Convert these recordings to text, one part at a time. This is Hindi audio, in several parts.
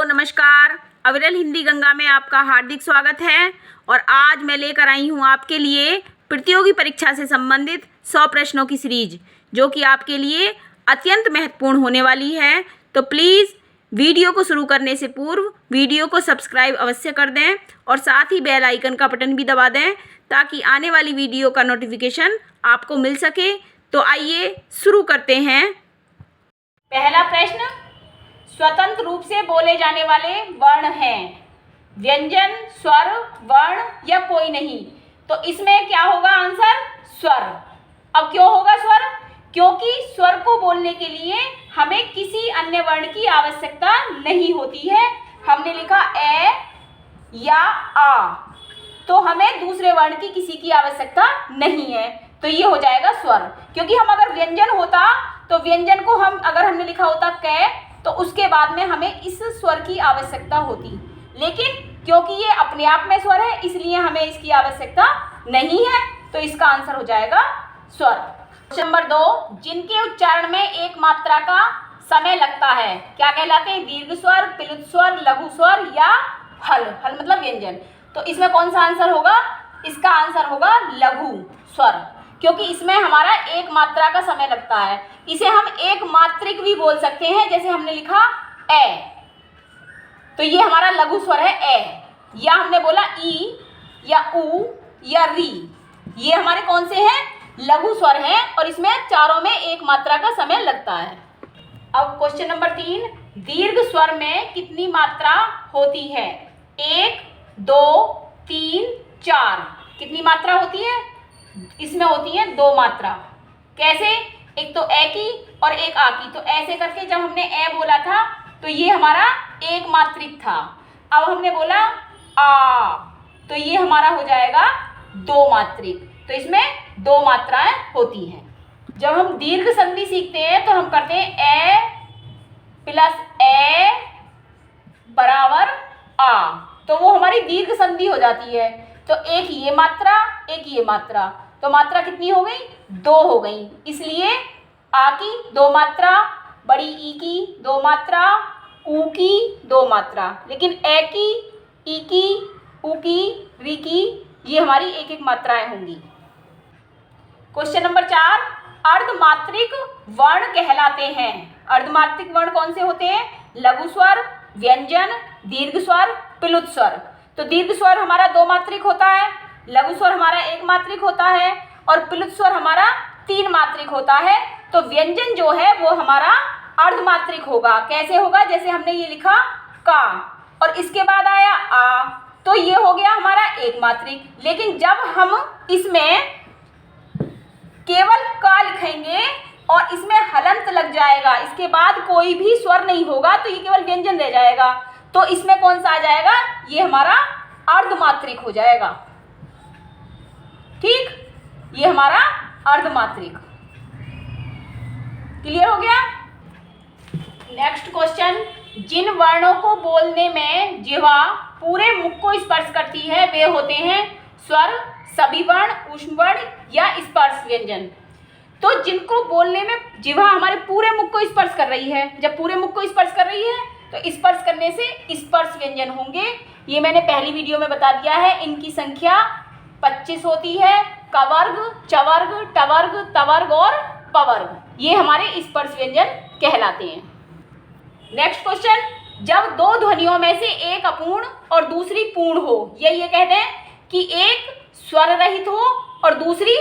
नमस्कार। अविरल हिंदी गंगा में आपका हार्दिक स्वागत है और आज मैं लेकर आई हूँ आपके लिए प्रतियोगी परीक्षा से संबंधित 100 प्रश्नों की सीरीज, जो कि आपके लिए अत्यंत महत्वपूर्ण होने वाली है। तो प्लीज़ वीडियो को शुरू करने से पूर्व वीडियो को सब्सक्राइब अवश्य कर दें और साथ ही बेल आइकन का बटन भी दबा दें ताकि आने वाली वीडियो का नोटिफिकेशन आपको मिल सके। तो आइए शुरू करते हैं। पहला प्रश्न, स्वतंत्र रूप से बोले जाने वाले वर्ण हैं व्यंजन, स्वर, वर्ण या कोई नहीं। तो इसमें क्या होगा आंसर? स्वर। अब क्यों होगा स्वर? क्योंकि स्वर को बोलने के लिए हमें किसी अन्य वर्ण की आवश्यकता नहीं होती है। हमने लिखा ए या आ, तो हमें दूसरे वर्ण की किसी की आवश्यकता नहीं है, तो ये हो जाएगा स्वर। क्योंकि हम अगर व्यंजन होता तो व्यंजन को अगर हमने लिखा होता कै, तो उसके बाद में हमें इस स्वर की आवश्यकता होती, लेकिन क्योंकि ये अपने आप में स्वर है इसलिए हमें इसकी आवश्यकता नहीं है, तो इसका आंसर हो जाएगा स्वर। क्वेश्चन नंबर 2, जिनके उच्चारण में एक मात्रा का समय लगता है क्या कहलाते हैं? दीर्घ स्वर, पिलुत स्वर, लघु स्वर या हल। हल मतलब व्यंजन। तो इसमें कौन सा आंसर होगा? इसका आंसर होगा लघु स्वर, क्योंकि इसमें हमारा एक मात्रा का समय लगता है। इसे हम एक मात्रिक भी बोल सकते हैं, जैसे हमने लिखा ए, तो ये हमारा लघु स्वर है ए। या हमने बोला ई या उ या री, ये हमारे कौन से हैं? लघु स्वर हैं और इसमें चारों में एक मात्रा का समय लगता है। अब क्वेश्चन नंबर 3, दीर्घ स्वर में कितनी मात्रा होती है? 1, 2, 3, 4। कितनी मात्रा होती है? इसमें होती है 2 मात्रा। कैसे? एक तो ए की और एक आ की। तो ऐसे करके जब हमने ए बोला था तो ये हमारा एक मात्रिक था। अब हमने बोला आ, तो ये हमारा हो जाएगा 2 मात्रिक। तो इसमें 2 मात्राएं होती हैं। जब हम दीर्घ संधि सीखते हैं तो हम करते हैं ए प्लस ए बराबर आ, तो वो हमारी दीर्घ संधि हो जाती है। तो एक ये मात्रा, एक ये मात्रा, तो मात्रा कितनी हो गई? 2 हो गई। इसलिए आ की 2 मात्रा, बड़ी ई की 2 मात्रा, ऊ की 2 मात्रा, लेकिन ए की, ई की, ऊ की, री की, ये हमारी एक एक मात्राएं होंगी। क्वेश्चन नंबर 4, अर्धमात्रिक वर्ण कहलाते हैं। अर्धमात्रिक वर्ण कौन से होते हैं? लघु स्वर, व्यंजन, दीर्घ स्वर, पिलुत स्वर। तो दीर्घ स्वर हमारा 2 मात्रिक होता है, लघु स्वर हमारा 1 मात्रिक होता है और पिलुत स्वर हमारा 3 मात्रिक होता है। तो व्यंजन जो है वो हमारा अर्धमात्रिक होगा। कैसे होगा? जैसे हमने ये लिखा का और इसके बाद आया आ, तो ये हो गया हमारा 1 मात्रिक। लेकिन जब हम इसमें केवल का लिखेंगे और इसमें हलंत लग जाएगा, इसके बाद कोई भी स्वर नहीं होगा, तो ये केवल व्यंजन रह जाएगा। तो इसमें कौन सा आ जाएगा? ये हमारा अर्धमात्रिक हो जाएगा। ठीक, ये हमारा अर्धमात्रिक। क्लियर हो गया? नेक्स्ट क्वेश्चन, जिन वर्णों को बोलने में जिह्वा पूरे मुख को स्पर्श करती है वे होते हैं स्वर, सभी वर्ण, ऊष्म वर्ण या स्पर्श व्यंजन। तो जिनको बोलने में जिह्वा हमारे पूरे मुख को स्पर्श कर रही है, जब पूरे मुख को स्पर्श कर रही है तो स्पर्श करने से स्पर्श व्यंजन होंगे। ये मैंने पहली वीडियो में बता दिया है। इनकी संख्या 25 होती है। कवर्ग, चवर्ग, टवर्ग, तवर्ग और पवर्ग, ये हमारे स्पर्श व्यंजन कहलाते हैं। नेक्स्ट क्वेश्चन, जब 2 ध्वनियों में से एक अपूर्ण और दूसरी पूर्ण हो, ये कहते हैं कि एक स्वर रहित हो और दूसरी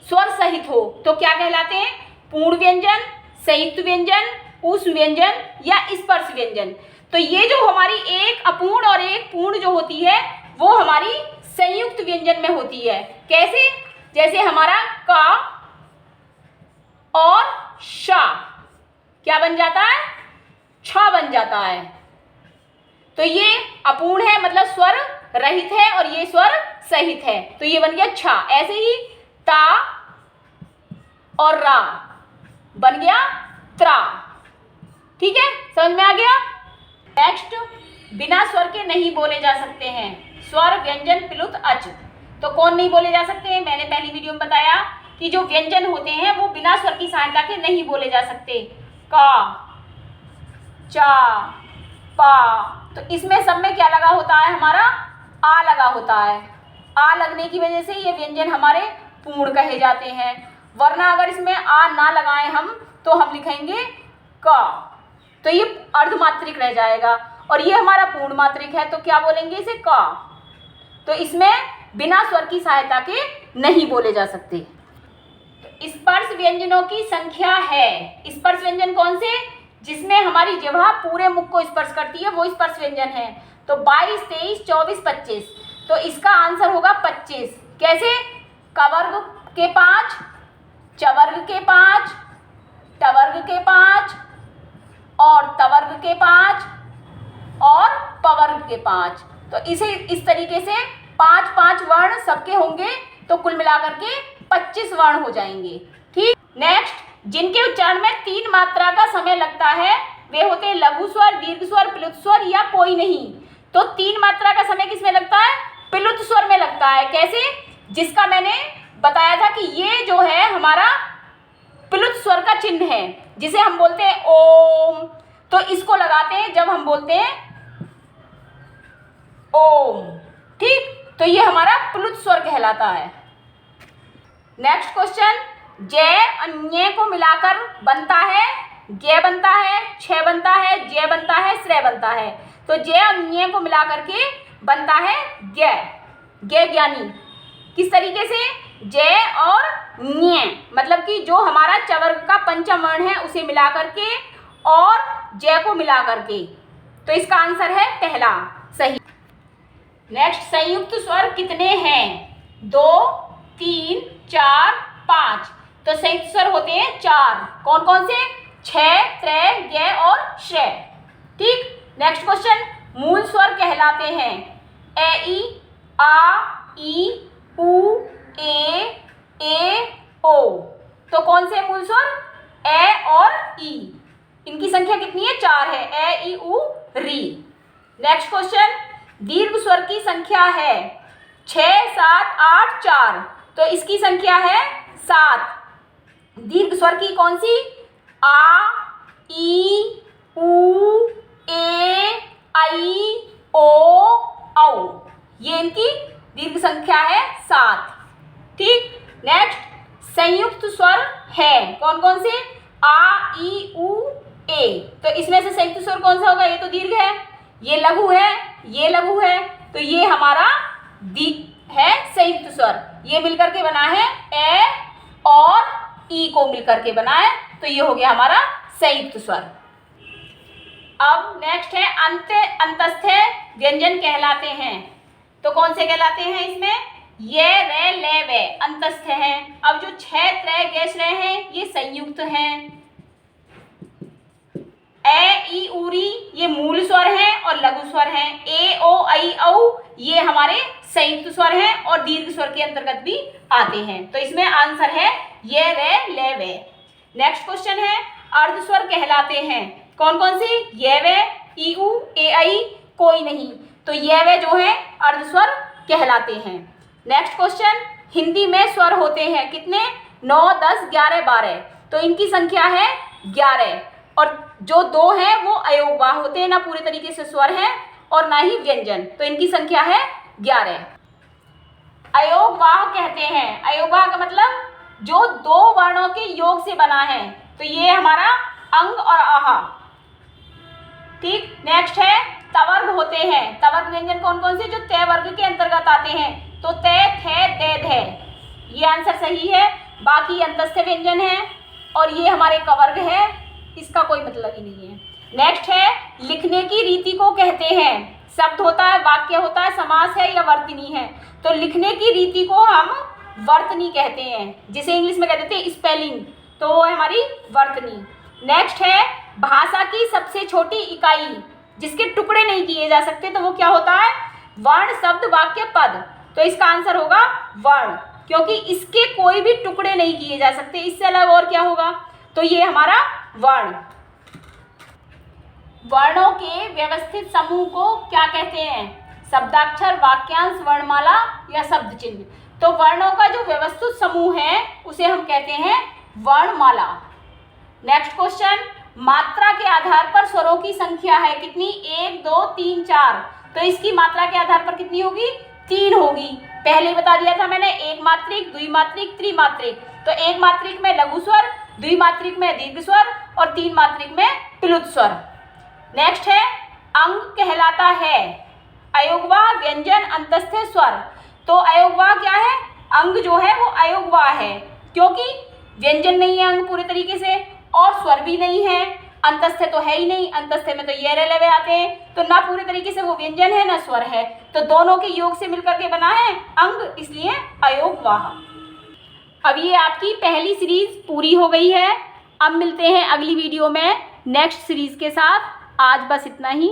स्वर सहित हो, तो क्या कहलाते हैं? पूर्ण व्यंजन, संयुक्त व्यंजन, ऊष्म व्यंजन या स्पर्श व्यंजन। तो ये जो हमारी एक अपूर्ण और एक पूर्ण जो होती है वो हमारी संयुक्त व्यंजन में होती है। कैसे? जैसे हमारा का और शा क्या बन जाता है? छा बन जाता है। तो ये अपूर्ण है, मतलब स्वर रहित है, और ये स्वर सहित है, तो ये बन गया छा। ऐसे ही ता और रा बन गया त्रा। ठीक है, समझ में आ गया? नेक्स्ट, बिना स्वर के नहीं बोले जा सकते हैं स्वर, व्यंजन, पिलुत, अच। तो कौन नहीं बोले जा सकते हैं? मैंने पहली वीडियो में बताया कि जो व्यंजन होते हैं वो बिना स्वर की सहायता के नहीं बोले जा सकते। का, चा, पा, तो इसमें सब में क्या लगा होता है, हमारा आ लगा होता है। आ लगने की वजह से ये व्यंजन हमारे पूर्ण कहे जाते हैं। वरना अगर इसमें आ ना लगाएं हम तो हम लिखेंगे का, तो ये अर्धमात्रिक रह जाएगा। और ये हमारा पूर्ण मात्रिक है, तो क्या बोलेंगे इसे, का। तो इसमें बिना स्वर की सहायता के नहीं बोले जा सकते। तो स्पर्श व्यंजनों की संख्या है। स्पर्श व्यंजन कौन से, जिसमें हमारी जिह्वा पूरे मुख को स्पर्श करती है, वो स्पर्श व्यंजन है। तो 22, 23, 24, 25। तो इसका आंसर होगा 25। कैसे, कवर्ग के 5, चवर्ग के 5, टवर्ग के 5 और तवर्ग के 5 और पवर्ग के 5। तो इसे इस तरीके से 5-5 वर्ण सबके होंगे, तो कुल मिलाकर के 25 वर्ण हो जाएंगे। ठीक, नेक्स्ट, जिनके उच्चारण में 3 मात्रा का समय लगता है वे होते हैं लघु स्वर, दीर्घ स्वर, प्लुत स्वर या कोई नहीं। तो 3 मात्रा का समय किसमें लगता है, प्लुत स्वर में लगता है। कैसे, जिसका मैंने बताया था कि ये जो है हमारा प्लुत स्वर का चिन्ह है, जिसे हम बोलते हैं ओम। तो इसको लगाते हैं जब हम बोलते हैं ओम। ठीक, तो ये हमारा प्लुत स्वर कहलाता है। नेक्स्ट क्वेश्चन, जय अन्य को मिलाकर बनता है गे बनता है, छ बनता है, जय बनता है, श्रेय बनता है। तो जय अन्य को मिलाकर के बनता है गे, गे ज्ञानी। किस तरीके से, जय और न्य, मतलब कि जो हमारा चवर्ग का पंचम वर्ण है उसे मिलाकर के और जय को मिलाकर के। तो इसका आंसर है पहला सही। नेक्स्ट, संयुक्त स्वर कितने हैं, 2, 3, 4, 5। तो संयुक्त स्वर होते हैं 4। कौन कौन से, छ, त्रय, गे और श्रेय। ठीक, नेक्स्ट क्वेश्चन, मूल स्वर कहलाते हैं ए, ई, आ, ई, उ, ए, ओ। तो कौन से मूल स्वर, ए और ई। इनकी संख्या कितनी है, 4 है, ए, ई, उ, री। नेक्स्ट क्वेश्चन, दीर्घ स्वर की संख्या है 6, 7, 8, 4। तो इसकी संख्या है 7। दीर्घ स्वर की कौन सी, आ, ई, उ, ए, आई, ओ, औ। ये इनकी दीर्घ संख्या है 7। ठीक, नेक्स्ट, संयुक्त स्वर है कौन कौन से, आ, ई, उ, ए। तो इसमें से संयुक्त स्वर कौन सा होगा, ये तो दीर्घ है, ये लघु है, ये लघु है। तो ये हमारा है संयुक्त स्वर। ये मिलकर के बना है ए और ई को मिलकर के बना है, तो ये हो गया हमारा संयुक्त स्वर। अब नेक्स्ट है अंतस्थ व्यंजन कहलाते हैं। तो कौन से कहलाते हैं, इसमें ये, रे, ले, वे अंतस्थ हैं। अब जो 6, त्रय, गे, श्रेय हैं ये संयुक्त हैं। ए, ई, उरी ये मूल स्वर हैं और लघु स्वर हैं। ए, ओ, आई, औ ये हमारे संयुक्त स्वर हैं और दीर्घ स्वर के अंतर्गत भी आते हैं। तो इसमें आंसर है ये, रे, ले, वे। नेक्स्ट क्वेश्चन है, अर्ध स्वर कहलाते हैं कौन कौन से, ये, वे, ई, उ, ए, आई, कोई नहीं। तो ये, वे जो है अर्ध स्वर कहलाते हैं। नेक्स्ट क्वेश्चन, हिंदी में स्वर होते हैं कितने, 9, 10, 11, 12। तो इनकी संख्या है 11। और जो 2 हैं वो अयोगवाह होते हैं, ना पूरे तरीके से स्वर हैं और ना ही व्यंजन। तो इनकी संख्या है 11। अयोगवाह कहते हैं, अयोगवाह का मतलब जो 2 वर्णों के योग से बना है। तो ये हमारा अंग और आहा। ठीक, नेक्स्ट है तवर्ग होते हैं। तवर्ग व्यंजन कौन कौन से, जो तय वर्ग के अंतर्गत आते हैं। तो तय, थे, दे, धे, ये आंसर सही है। बाकी अंतस्थ व्यंजन है और ये हमारे कवर्ग है, इसका कोई मतलब ही नहीं है। नेक्स्ट है, लिखने की रीति को कहते हैं। शब्द होता है, वाक्य होता है, समास है या वर्तनी है। तो लिखने की रीति को हम वर्तनी कहते हैं, जिसे इंग्लिश में कहते हैं स्पेलिंग। तो वो है हमारी वर्तनी। नेक्स्ट है, भाषा की सबसे छोटी इकाई जिसके टुकड़े नहीं किए जा सकते, तो वो क्या होता है, वर्ण, शब्द, वाक्य, पद। तो इसका आंसर होगा वर्ण, क्योंकि इसके कोई भी टुकड़े नहीं किए जा सकते। इससे अलग और क्या होगा, तो ये हमारा वर्ण। वर्णों के व्यवस्थित समूह को क्या कहते हैं, शब्दाक्षर, वाक्यांश, वर्णमाला या शब्द चिन्ह। तो वर्णों का जो व्यवस्थित समूह है उसे हम कहते हैं वर्णमाला। नेक्स्ट क्वेश्चन, मात्रा के आधार पर स्वरों की संख्या है कितनी, 1 2 3 4, तो इसकी मात्रा के आधार पर कितनी होगी, 3 होगी। पहले बता दिया था मैंने, एक मात्रिक, द्विमात्रिक, त्रिमात्रिक। तो एक मात्रिक में लघु स्वर, द्विमात्रिक में दीर्घ स्वर और तीन मात्रिक में प्लुत स्वर। नेक्स्ट है अंग कहलाता है अयोगवाह व्यंजन अंतस्थ स्वर। तो अयोगवाह क्या है, अंग जो है वो अयोगवाह है, क्योंकि व्यंजन नहीं है अंग पूरे तरीके से और स्वर भी नहीं है, अंतस्थ तो है ही नहीं, अंतस्थ में तो ये लवे आते हैं, तो ना पूरे तरीके से वो व्यंजन है ना स्वर है, तो दोनों के योग से मिलकर के बना है अंग, इसलिए अयोगवाह। अब ये आपकी पहली सीरीज पूरी हो गई है। अब मिलते हैं अगली वीडियो में नेक्स्ट सीरीज के साथ। आज बस इतना ही।